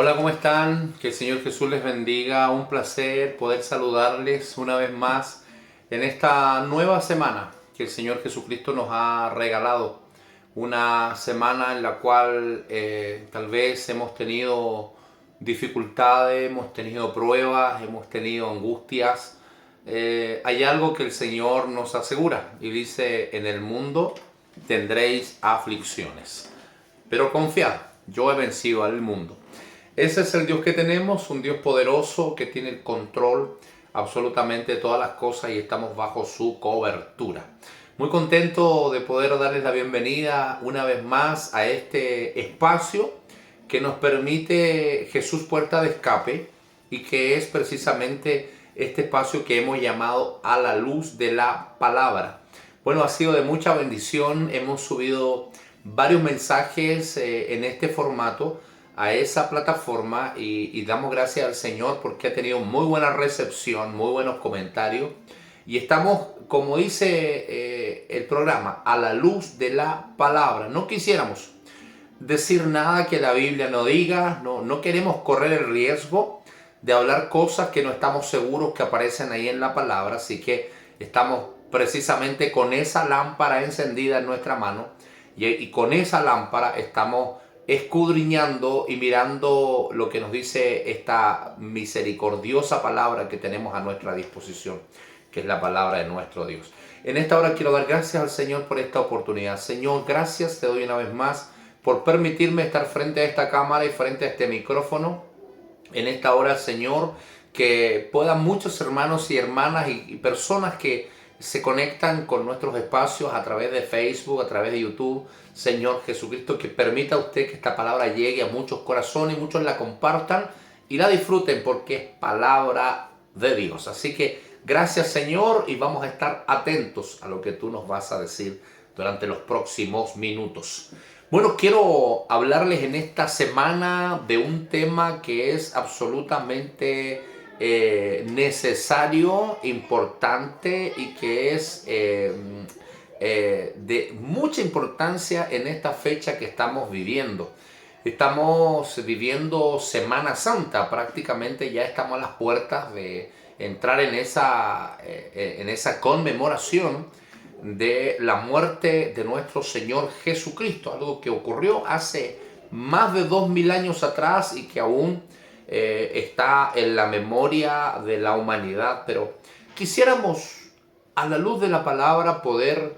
Hola, ¿cómo están? Que el Señor Jesús les bendiga. Un placer poder saludarles una vez más en esta nueva semana que el Señor Jesucristo nos ha regalado. Una semana en la cual tal vez hemos tenido dificultades, hemos tenido pruebas, hemos tenido angustias. Hay algo que el Señor nos asegura y dice: en el mundo tendréis aflicciones, pero confiad, yo he vencido al mundo. Ese es el Dios que tenemos, un Dios poderoso que tiene el control absolutamente de todas las cosas y estamos bajo su cobertura. Muy contento de poder darles la bienvenida una vez más a este espacio que nos permite Jesús Puerta de Escape, y que es precisamente este espacio que hemos llamado A la Luz de la Palabra. Bueno, ha sido de mucha bendición, hemos subido varios mensajes en este formato a esa plataforma y damos gracias al Señor porque ha tenido muy buena recepción, muy buenos comentarios, y estamos, como dice el programa, a la luz de la palabra. No quisiéramos decir nada que la Biblia no diga, no queremos correr el riesgo de hablar cosas que no estamos seguros que aparecen ahí en la palabra, así que estamos precisamente con esa lámpara encendida en nuestra mano y con esa lámpara estamos escudriñando y mirando lo que nos dice esta misericordiosa palabra que tenemos a nuestra disposición, que es la palabra de nuestro Dios. En esta hora quiero dar gracias al Señor por esta oportunidad. Señor, gracias te doy una vez más por permitirme estar frente a esta cámara y frente a este micrófono. En esta hora, Señor, que puedan muchos hermanos y hermanas y personas que se conectan con nuestros espacios a través de Facebook, a través de YouTube. Señor Jesucristo, que permita a usted que esta palabra llegue a muchos corazones y muchos la compartan y la disfruten porque es palabra de Dios. Así que gracias, Señor, y vamos a estar atentos a lo que tú nos vas a decir durante los próximos minutos. Bueno, quiero hablarles en esta semana de un tema que es absolutamente necesario, importante y que es de mucha importancia en esta fecha que estamos viviendo. Estamos viviendo Semana Santa, prácticamente ya estamos a las puertas de entrar en esa conmemoración de la muerte de nuestro Señor Jesucristo, algo que ocurrió hace más de 2000 años atrás y que aún está en la memoria de la humanidad. Pero quisiéramos, a la luz de la palabra, poder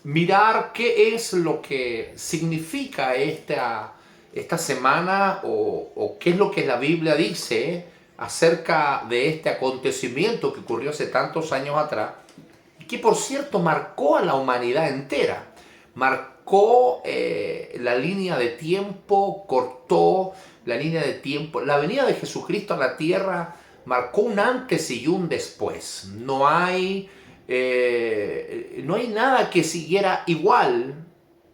mirar qué es lo que significa esta semana o qué es lo que la Biblia dice acerca de este acontecimiento que ocurrió hace tantos años atrás, que por cierto marcó a la humanidad entera, marcó la línea de tiempo, cortó la línea de tiempo. La venida de Jesucristo a la tierra marcó un antes y un después. No hay nada que siguiera igual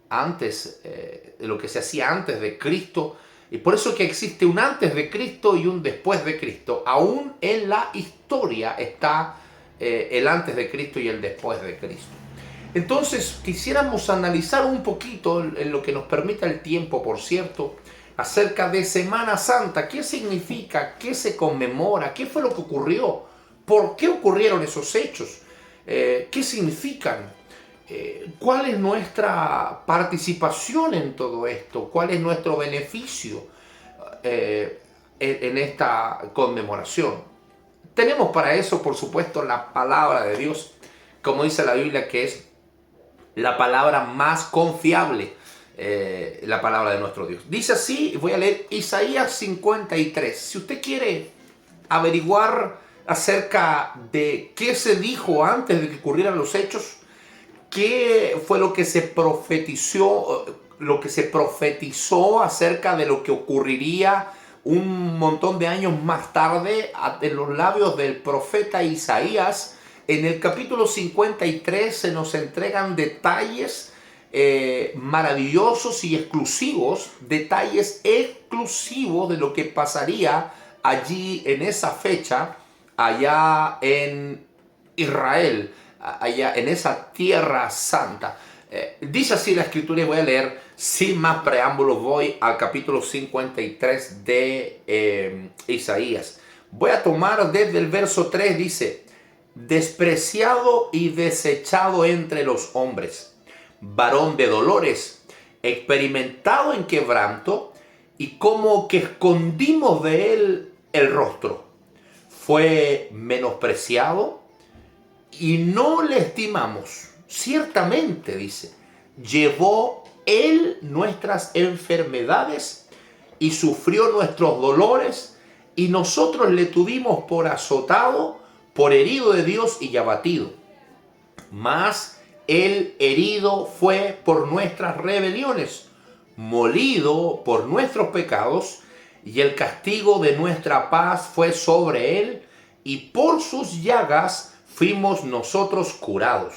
antes de lo que se hacía antes de Cristo. Y por eso que existe un antes de Cristo y un después de Cristo. Aún en la historia está el antes de Cristo y el después de Cristo. Entonces quisiéramos analizar un poquito, en lo que nos permita el tiempo, por cierto, acerca de Semana Santa. ¿Qué significa? ¿Qué se conmemora? ¿Qué fue lo que ocurrió? ¿Por qué ocurrieron esos hechos? ¿Qué significan? ¿Cuál es nuestra participación en todo esto? ¿Cuál es nuestro beneficio en esta conmemoración? Tenemos para eso, por supuesto, la palabra de Dios, como dice la Biblia, que es la palabra más confiable, la palabra de nuestro Dios. Dice así, voy a leer Isaías 53. Si usted quiere averiguar acerca de qué se dijo antes de que ocurrieran los hechos, qué fue lo que se profetizó acerca de lo que ocurriría un montón de años más tarde en los labios del profeta Isaías, en el capítulo 53 se nos entregan detalles maravillosos y exclusivos, detalles exclusivos de lo que pasaría allí en esa fecha, allá en Israel, allá en esa tierra santa. Dice así la escritura y voy a leer sin más preámbulos. Voy al capítulo 53 de Isaías. Voy a tomar desde el verso 3, dice: despreciado y desechado entre los hombres, varón de dolores, experimentado en quebranto, y como que escondimos de él el rostro. Fue menospreciado y no le estimamos. Ciertamente, dice, llevó él nuestras enfermedades y sufrió nuestros dolores, y nosotros le tuvimos por azotado, por herido de Dios y abatido. Mas el herido fue por nuestras rebeliones, molido por nuestros pecados, y el castigo de nuestra paz fue sobre él, y por sus llagas fuimos nosotros curados.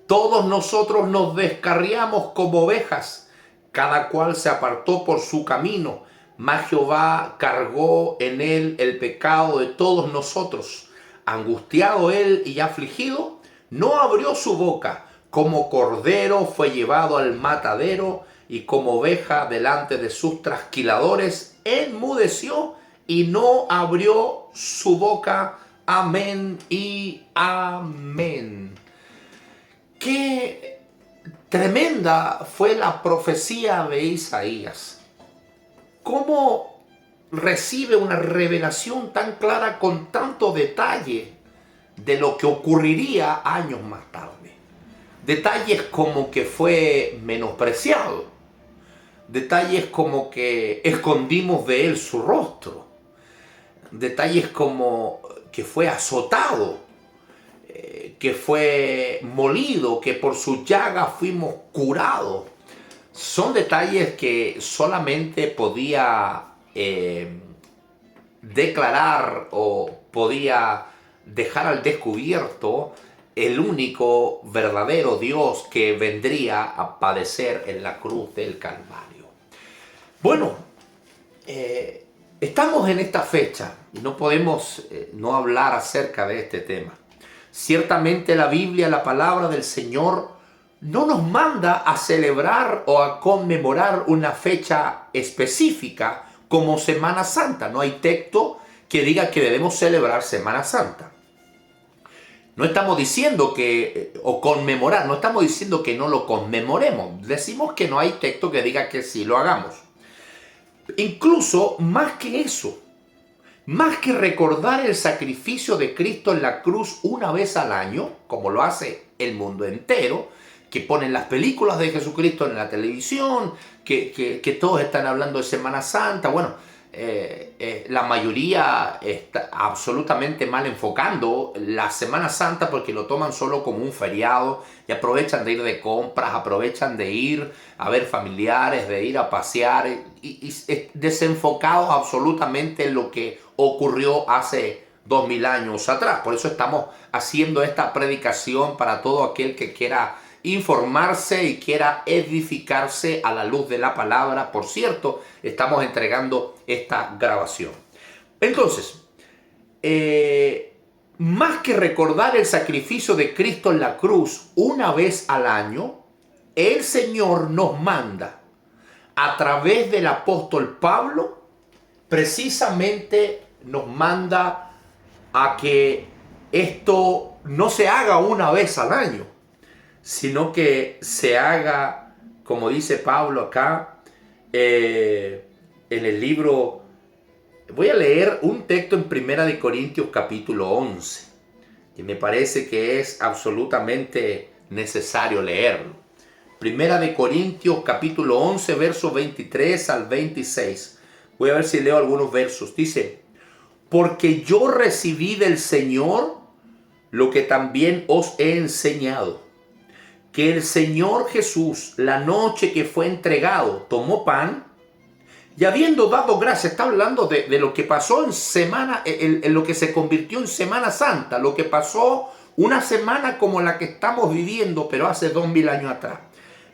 Todos nosotros nos descarriamos como ovejas, cada cual se apartó por su camino, mas Jehová cargó en él el pecado de todos nosotros. Angustiado él y afligido, no abrió su boca. Como cordero fue llevado al matadero, y como oveja delante de sus trasquiladores enmudeció y no abrió su boca. Amén y amén. Qué tremenda fue la profecía de Isaías. ¿Cómo recibe una revelación tan clara con tanto detalle de lo que ocurriría años más tarde? Detalles como que fue menospreciado, detalles como que escondimos de él su rostro, detalles como que fue azotado, que fue molido, que por su llaga fuimos curados. Son detalles que solamente podía declarar o podía dejar al descubierto el único verdadero Dios que vendría a padecer en la cruz del Calvario. Bueno, estamos en esta fecha y no podemos no hablar acerca de este tema. Ciertamente la Biblia, la palabra del Señor, no nos manda a celebrar o a conmemorar una fecha específica como Semana Santa. No hay texto que diga que debemos celebrar Semana Santa. No estamos diciendo o conmemorar, no estamos diciendo que no lo conmemoremos. Decimos que no hay texto que diga que sí lo hagamos. Incluso más que eso, más que recordar el sacrificio de Cristo en la cruz una vez al año, como lo hace el mundo entero, que ponen las películas de Jesucristo en la televisión, que todos están hablando de Semana Santa. Bueno, la mayoría está absolutamente mal enfocando la Semana Santa porque lo toman solo como un feriado y aprovechan de ir de compras, aprovechan de ir a ver familiares, de ir a pasear y desenfocados absolutamente en lo que ocurrió hace 2000 años atrás. Por eso estamos haciendo esta predicación para todo aquel que quiera informarse y quiera edificarse a la luz de la palabra. Por cierto, estamos entregando esta grabación. Entonces, más que recordar el sacrificio de Cristo en la cruz una vez al año, el Señor nos manda a través del apóstol Pablo, precisamente nos manda a que esto no se haga una vez al año, sino que se haga, como dice Pablo acá, en el libro, voy a leer un texto en 1 Corintios capítulo 11, que me parece que es absolutamente necesario leerlo. 1 Corintios capítulo 11, versos 23 al 26. Voy a ver si leo algunos versos. Dice: porque yo recibí del Señor lo que también os he enseñado, que el Señor Jesús, la noche que fue entregado, tomó pan, y habiendo dado gracias, está hablando de lo que pasó en lo que se convirtió en Semana Santa, lo que pasó una semana como la que estamos viviendo, pero hace 2000 años atrás.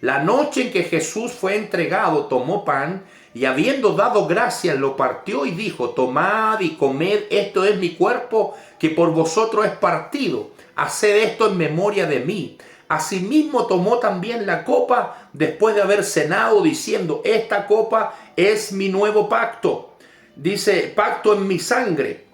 La noche en que Jesús fue entregado, tomó pan, y habiendo dado gracias, lo partió y dijo: tomad y comed, esto es mi cuerpo que por vosotros es partido. Haced esto en memoria de mí. Asimismo tomó también la copa después de haber cenado, diciendo: esta copa es mi nuevo pacto. Dice: pacto en mi sangre.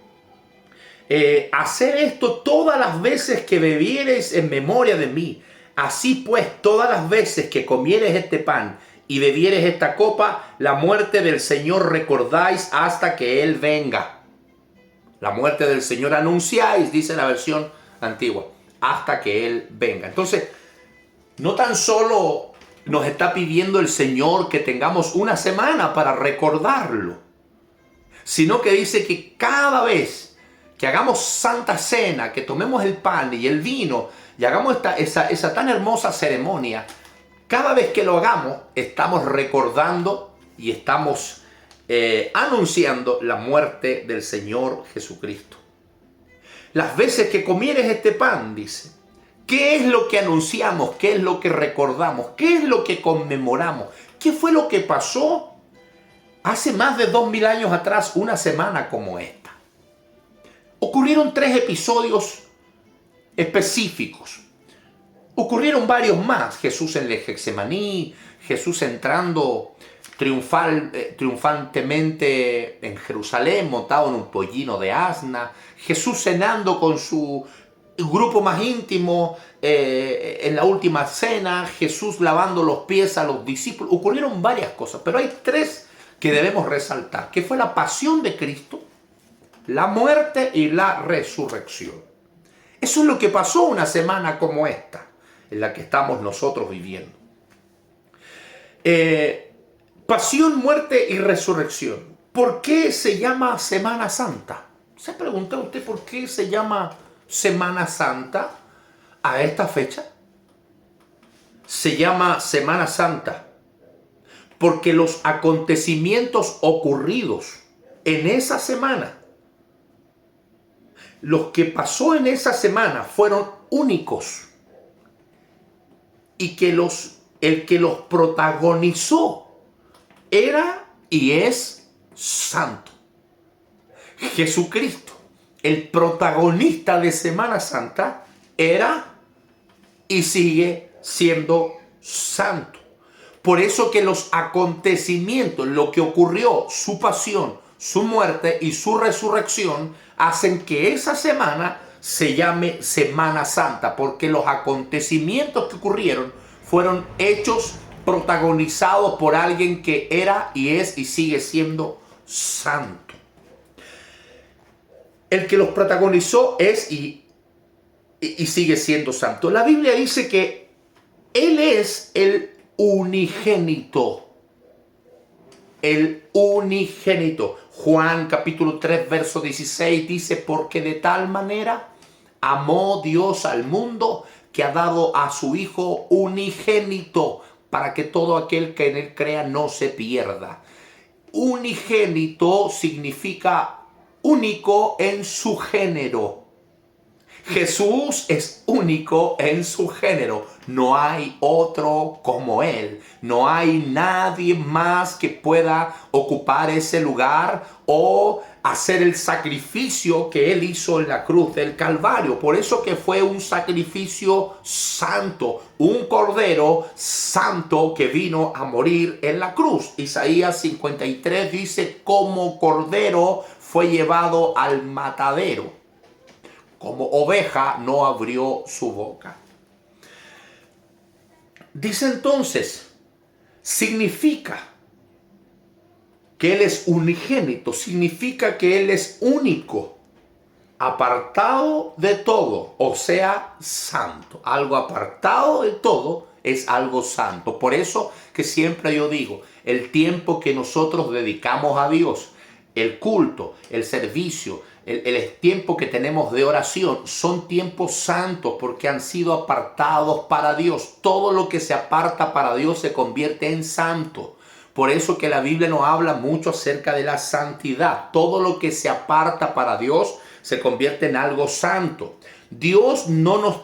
Hacer esto todas las veces que bebiereis en memoria de mí. Así pues, todas las veces que comiereis este pan y bebiereis esta copa, la muerte del Señor recordáis hasta que Él venga. La muerte del Señor anunciáis, dice la versión antigua, hasta que Él venga. Entonces, no tan solo nos está pidiendo el Señor que tengamos una semana para recordarlo, sino que dice que cada vez que hagamos Santa Cena, que tomemos el pan y el vino y hagamos esa tan hermosa ceremonia, cada vez que lo hagamos estamos recordando y estamos anunciando la muerte del Señor Jesucristo. Las veces que comieres este pan, dice, ¿qué es lo que anunciamos? ¿Qué es lo que recordamos? ¿Qué es lo que conmemoramos? ¿Qué fue lo que pasó hace más de 2000 años atrás, una semana como esta? Ocurrieron 3 episodios específicos. Ocurrieron varios más. Jesús en el Getsemaní, Jesús entrando triunfantemente en Jerusalén, montado en un pollino de asna, Jesús cenando con su grupo más íntimo en la última cena, Jesús lavando los pies a los discípulos. Ocurrieron varias cosas, pero hay 3 que debemos resaltar, que fue la pasión de Cristo, la muerte y la resurrección. Eso es lo que pasó una semana como esta, en la que estamos nosotros viviendo. Pasión, muerte y resurrección. ¿Por qué se llama Semana Santa? ¿Se ha preguntado usted por qué se llama Semana Santa a esta fecha? Se llama Semana Santa porque los acontecimientos ocurridos en esa semana, los que pasó en esa semana fueron únicos y que el que los protagonizó era y es santo. Jesucristo, el protagonista de Semana Santa, era y sigue siendo santo. Por eso que los acontecimientos, lo que ocurrió, su pasión, su muerte y su resurrección, hacen que esa semana se llame Semana Santa, porque los acontecimientos que ocurrieron fueron hechos protagonizados por alguien que era y es y sigue siendo santo. El que los protagonizó es y sigue siendo santo. La Biblia dice que Él es el unigénito. El unigénito. Juan capítulo 3 verso 16 dice: porque de tal manera amó Dios al mundo que ha dado a su Hijo unigénito, para que todo aquel que en Él crea no se pierda. Unigénito significa único en su género. Jesús es único en su género. No hay otro como Él. No hay nadie más que pueda ocupar ese lugar o hacer el sacrificio que Él hizo en la cruz del Calvario. Por eso que fue un sacrificio santo, un cordero santo que vino a morir en la cruz. Isaías 53 dice: como cordero fue llevado al matadero. Como oveja no abrió su boca. Dice entonces, significa que Él es unigénito, significa que Él es único, apartado de todo, o sea, santo. Algo apartado de todo es algo santo. Por eso que siempre yo digo, el tiempo que nosotros dedicamos a Dios, el culto, el servicio, el tiempo que tenemos de oración, son tiempos santos porque han sido apartados para Dios. Todo lo que se aparta para Dios se convierte en santo. Por eso que la Biblia nos habla mucho acerca de la santidad. Todo lo que se aparta para Dios se convierte en algo santo. Dios no nos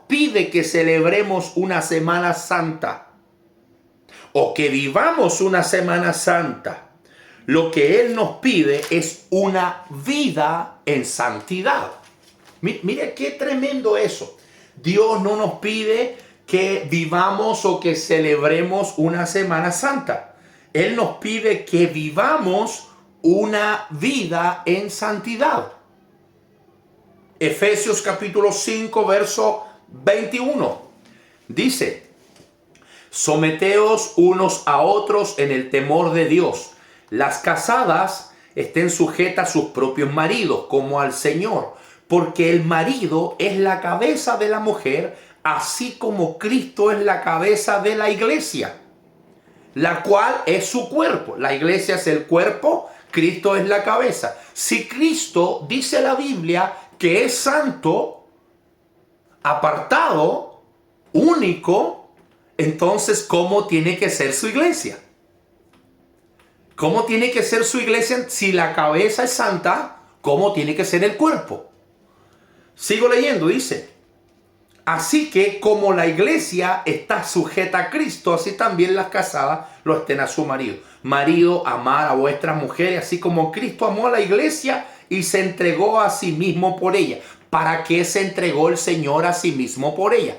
pide que celebremos una Semana Santa o que vivamos una Semana Santa. Lo que Él nos pide es una vida en santidad. Mire qué tremendo eso. Dios no nos pide que vivamos o que celebremos una Semana Santa. Él nos pide que vivamos una vida en santidad. Efesios capítulo 5, verso 21. Dice: someteos unos a otros en el temor de Dios. Las casadas estén sujetas a sus propios maridos, como al Señor, porque el marido es la cabeza de la mujer, así como Cristo es la cabeza de la iglesia, la cual es su cuerpo. La iglesia es el cuerpo, Cristo es la cabeza. Si Cristo, dice la Biblia, que es santo, apartado, único, entonces, ¿cómo tiene que ser su iglesia? ¿Cómo tiene que ser su iglesia si la cabeza es santa? ¿Cómo tiene que ser el cuerpo? Sigo leyendo, dice: así que como la iglesia está sujeta a Cristo, así también las casadas lo estén a su marido. Marido, amar a vuestras mujeres, así como Cristo amó a la iglesia y se entregó a sí mismo por ella. ¿Para qué se entregó el Señor a sí mismo por ella?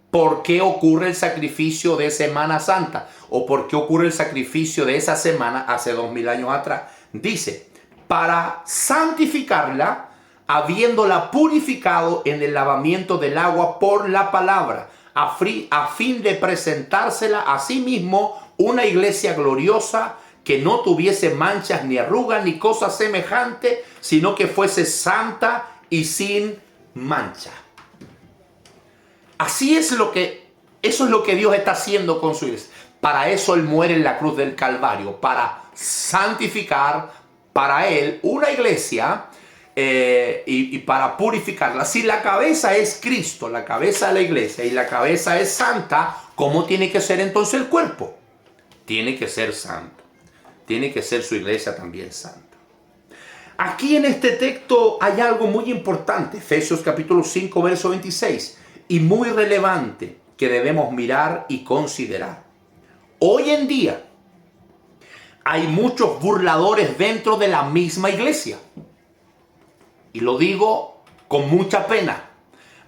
¿Por qué ocurre el sacrificio de Semana Santa? ¿O por qué ocurre el sacrificio de esa semana hace 2000 años atrás? Dice: para santificarla, habiéndola purificado en el lavamiento del agua por la palabra, a fin de presentársela a sí mismo una iglesia gloriosa, que no tuviese manchas ni arrugas ni cosas semejantes, sino que fuese santa y sin mancha. Eso es lo que Dios está haciendo con su iglesia. Para eso Él muere en la cruz del Calvario, para santificar para Él una iglesia y para purificarla. Si la cabeza es Cristo, la cabeza de la iglesia, y la cabeza es santa, ¿cómo tiene que ser entonces el cuerpo? Tiene que ser santo. Tiene que ser su iglesia también santa. Aquí en este texto hay algo muy importante. Efesios capítulo 5, verso 26. Y muy relevante que debemos mirar y considerar. Hoy en día hay muchos burladores dentro de la misma iglesia. Y lo digo con mucha pena.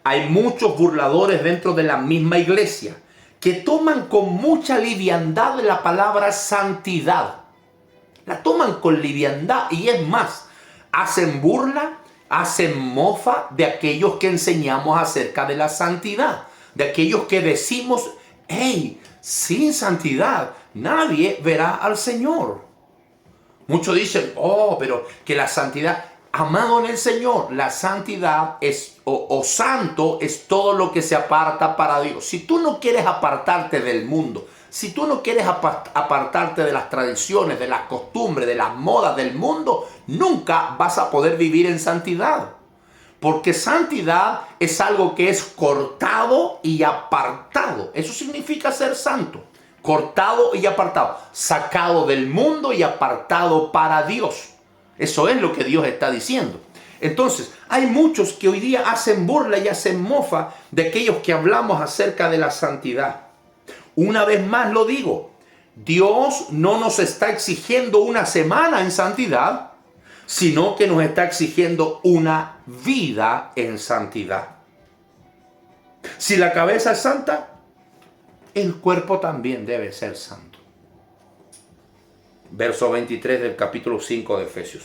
Hay muchos burladores dentro de la misma iglesia que toman con mucha liviandad la palabra santidad. La toman con liviandad y es más, hacen burla, hacen mofa de aquellos que enseñamos acerca de la santidad. De aquellos que decimos: hey, sin santidad nadie verá al Señor. Muchos dicen: oh, pero que la santidad... Amado en el Señor, la santidad es, o santo es todo lo que se aparta para Dios. Si tú no quieres apartarte del mundo, si tú no quieres apartarte de las tradiciones, de las costumbres, de las modas del mundo, nunca vas a poder vivir en santidad. Porque santidad es algo que es cortado y apartado. Eso significa ser santo. Cortado y apartado. Sacado del mundo y apartado para Dios. Eso es lo que Dios está diciendo. Entonces, hay muchos que hoy día hacen burla y hacen mofa de aquellos que hablamos acerca de la santidad. Una vez más lo digo, Dios no nos está exigiendo una semana en santidad, sino que nos está exigiendo una vida en santidad. Si la cabeza es santa, el cuerpo también debe ser santo. Verso 23 del capítulo 5 de Efesios.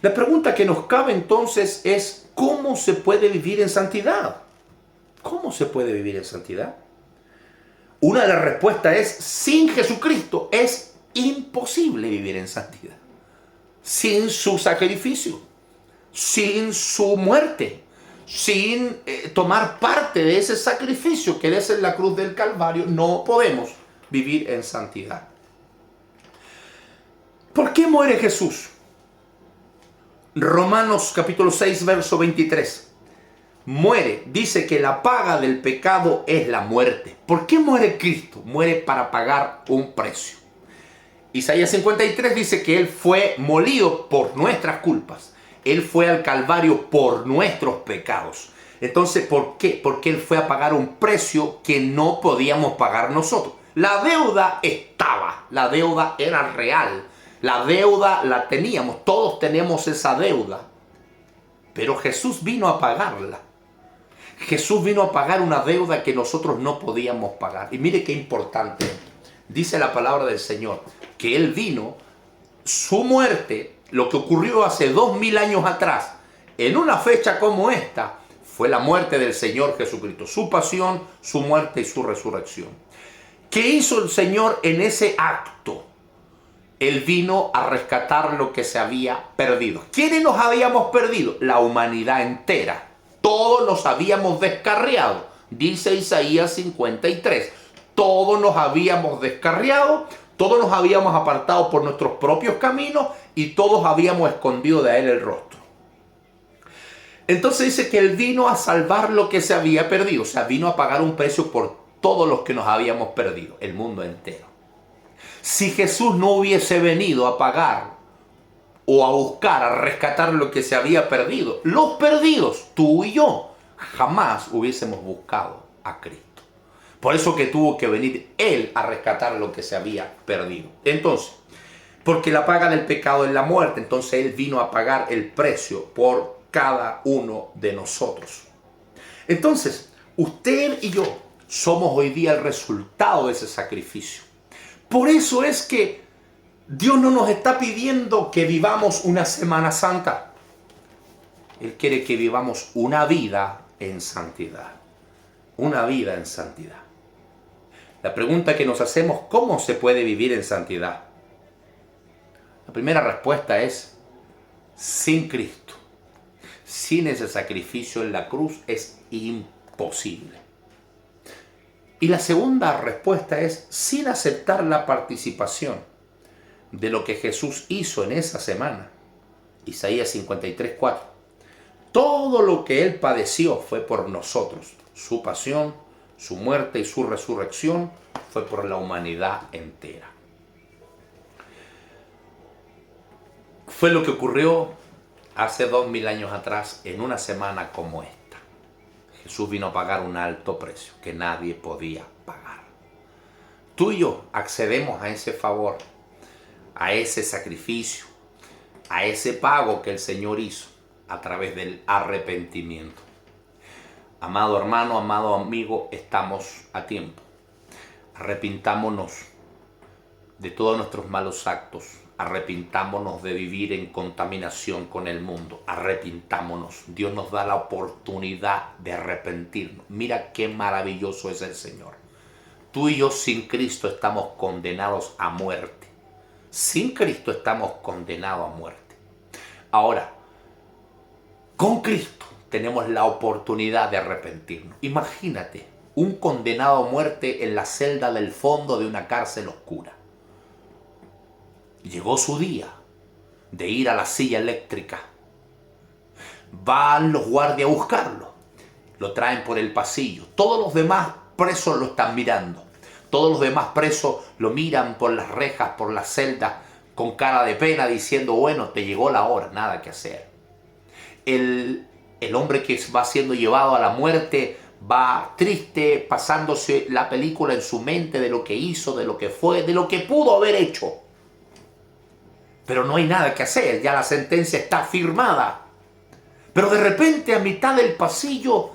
La pregunta que nos cabe entonces es: ¿cómo se puede vivir en santidad? ¿Cómo se puede vivir en santidad? Una de las respuestas es: sin Jesucristo es imposible vivir en santidad. Sin su sacrificio, sin su muerte, sin tomar parte de ese sacrificio que es en la cruz del Calvario, no podemos vivir en santidad. ¿Por qué muere Jesús? Romanos capítulo 6, verso 23. Muere, dice que la paga del pecado es la muerte. ¿Por qué muere Cristo? Muere para pagar un precio. Isaías 53 dice que Él fue molido por nuestras culpas. Él fue al Calvario por nuestros pecados. Entonces, ¿por qué? Porque Él fue a pagar un precio que no podíamos pagar nosotros. La deuda estaba, la deuda era real. La deuda la teníamos, todos tenemos esa deuda. Pero Jesús vino a pagarla. Jesús vino a pagar una deuda que nosotros no podíamos pagar. Y mire qué importante. Dice la palabra del Señor que Él vino, su muerte, lo que ocurrió hace 2000 años atrás, en una fecha como esta, fue la muerte del Señor Jesucristo. Su pasión, su muerte y su resurrección. ¿Qué hizo el Señor en ese acto? Él vino a rescatar lo que se había perdido. ¿Quiénes nos habíamos perdido? La humanidad entera. Todos nos habíamos descarriado. Dice Isaías 53. Todos nos habíamos descarriado, todos nos habíamos apartado por nuestros propios caminos y todos habíamos escondido de Él el rostro. Entonces dice que Él vino a salvar lo que se había perdido. O sea, vino a pagar un precio por todos los que nos habíamos perdido, el mundo entero. Si Jesús no hubiese venido a pagar o a buscar, a rescatar lo que se había perdido, los perdidos, tú y yo, jamás hubiésemos buscado a Cristo. Por eso que tuvo que venir Él a rescatar lo que se había perdido. Entonces, porque la paga del pecado es la muerte, entonces Él vino a pagar el precio por cada uno de nosotros. Entonces, usted y yo somos hoy día el resultado de ese sacrificio. Por eso es que Dios no nos está pidiendo que vivamos una Semana Santa. Él quiere que vivamos una vida en santidad. Una vida en santidad. La pregunta que nos hacemos, ¿cómo se puede vivir en santidad? La primera respuesta es, sin Cristo. Sin ese sacrificio en la cruz es imposible. Y la segunda respuesta es, sin aceptar la participación de lo que Jesús hizo en esa semana. Isaías 53:4. Todo lo que Él padeció fue por nosotros. Su pasión, su muerte y su resurrección fue por la humanidad entera. Fue lo que ocurrió hace 2000 años atrás en una semana como esta. Jesús vino a pagar un alto precio que nadie podía pagar. Tú y yo accedemos a ese favor, a ese sacrificio, a ese pago que el Señor hizo a través del arrepentimiento. Amado hermano, amado amigo, estamos a tiempo. Arrepintámonos de todos nuestros malos actos. Arrepintámonos de vivir en contaminación con el mundo. Arrepintámonos. Dios nos da la oportunidad de arrepentirnos. Mira qué maravilloso es el Señor. Tú y yo sin Cristo estamos condenados a muerte. Sin Cristo estamos condenados a muerte. Ahora, con Cristo tenemos la oportunidad de arrepentirnos. Imagínate un condenado a muerte en la celda del fondo de una cárcel oscura. Llegó su día de ir a la silla eléctrica. Van los guardias a buscarlo. Lo traen por el pasillo. Todos los demás presos lo están mirando. Todos los demás presos lo miran por las rejas, por la celda, con cara de pena, diciendo, bueno, te llegó la hora, nada que hacer. El hombre que va siendo llevado a la muerte va triste, pasándose la película en su mente de lo que hizo, de lo que fue, de lo que pudo haber hecho. Pero no hay nada que hacer, ya la sentencia está firmada. Pero de repente a mitad del pasillo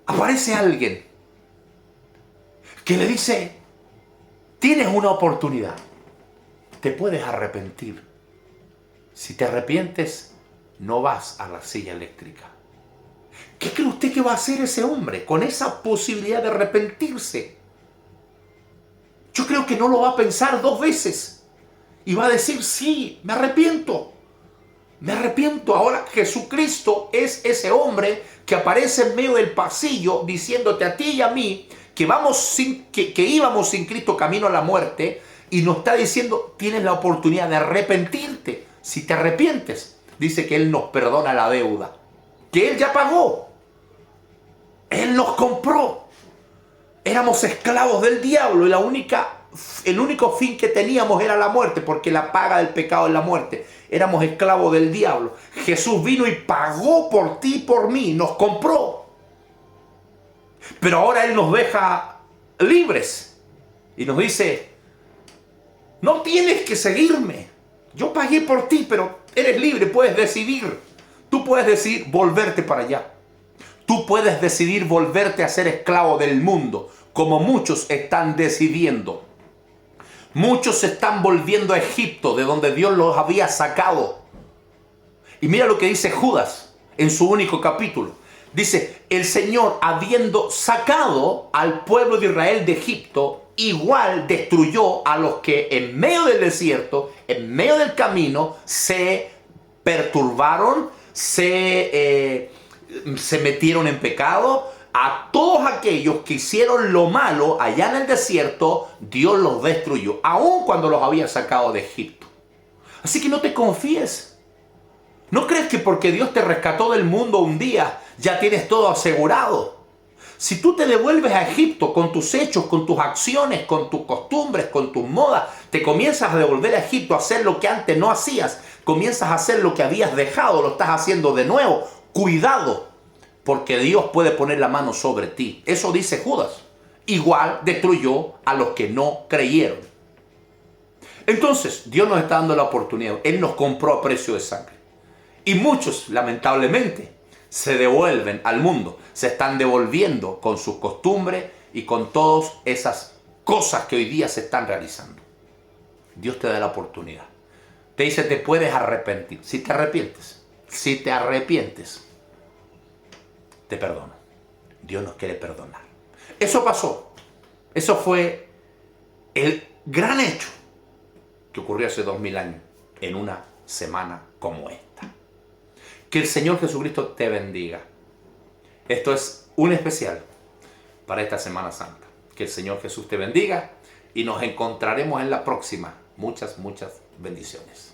aparece alguien que le dice, tienes una oportunidad, te puedes arrepentir. Si te arrepientes, no vas a la silla eléctrica. ¿Qué cree usted que va a hacer ese hombre con esa posibilidad de arrepentirse? Yo creo que no lo va a pensar dos veces. Y va a decir, sí, me arrepiento. Me arrepiento. Ahora Jesucristo es ese hombre que aparece en medio del pasillo diciéndote a ti y a mí que íbamos sin Cristo camino a la muerte, y nos está diciendo, tienes la oportunidad de arrepentirte. Si te arrepientes, dice que Él nos perdona la deuda, que Él ya pagó. Él nos compró. Éramos esclavos del diablo y el único fin que teníamos era la muerte, porque la paga del pecado es la muerte. Éramos esclavos del diablo. Jesús vino y pagó por ti y por mí, nos compró. Pero ahora Él nos deja libres y nos dice, no tienes que seguirme. Yo pagué por ti, pero eres libre, puedes decidir. Tú puedes decidir volverte para allá. Tú puedes decidir volverte a ser esclavo del mundo, como muchos están decidiendo. Muchos se están volviendo a Egipto, de donde Dios los había sacado. Y mira lo que dice Judas en su único capítulo. Dice, el Señor, habiendo sacado al pueblo de Israel de Egipto, igual destruyó a los que en medio del desierto, en medio del camino, se perturbaron, se metieron en pecado. A todos aquellos que hicieron lo malo allá en el desierto, Dios los destruyó, aun cuando los había sacado de Egipto. Así que no te confíes. ¿No crees que porque Dios te rescató del mundo un día, ya tienes todo asegurado? Si tú te devuelves a Egipto con tus hechos, con tus acciones, con tus costumbres, con tus modas, te comienzas a devolver a Egipto a hacer lo que antes no hacías, comienzas a hacer lo que habías dejado, lo estás haciendo de nuevo. Cuidado, porque Dios puede poner la mano sobre ti. Eso dice Judas. Igual destruyó a los que no creyeron. Entonces, Dios nos está dando la oportunidad. Él nos compró a precio de sangre. Y muchos, lamentablemente, se devuelven al mundo. Se están devolviendo con sus costumbres y con todas esas cosas que hoy día se están realizando. Dios te da la oportunidad. Te dice, te puedes arrepentir. Si te arrepientes, te perdono. Dios nos quiere perdonar. Eso pasó. Eso fue el gran hecho que ocurrió hace 2000 años en una semana como esta. Que el Señor Jesucristo te bendiga. Esto es un especial para esta Semana Santa. Que el Señor Jesús te bendiga y nos encontraremos en la próxima. Muchas bendiciones.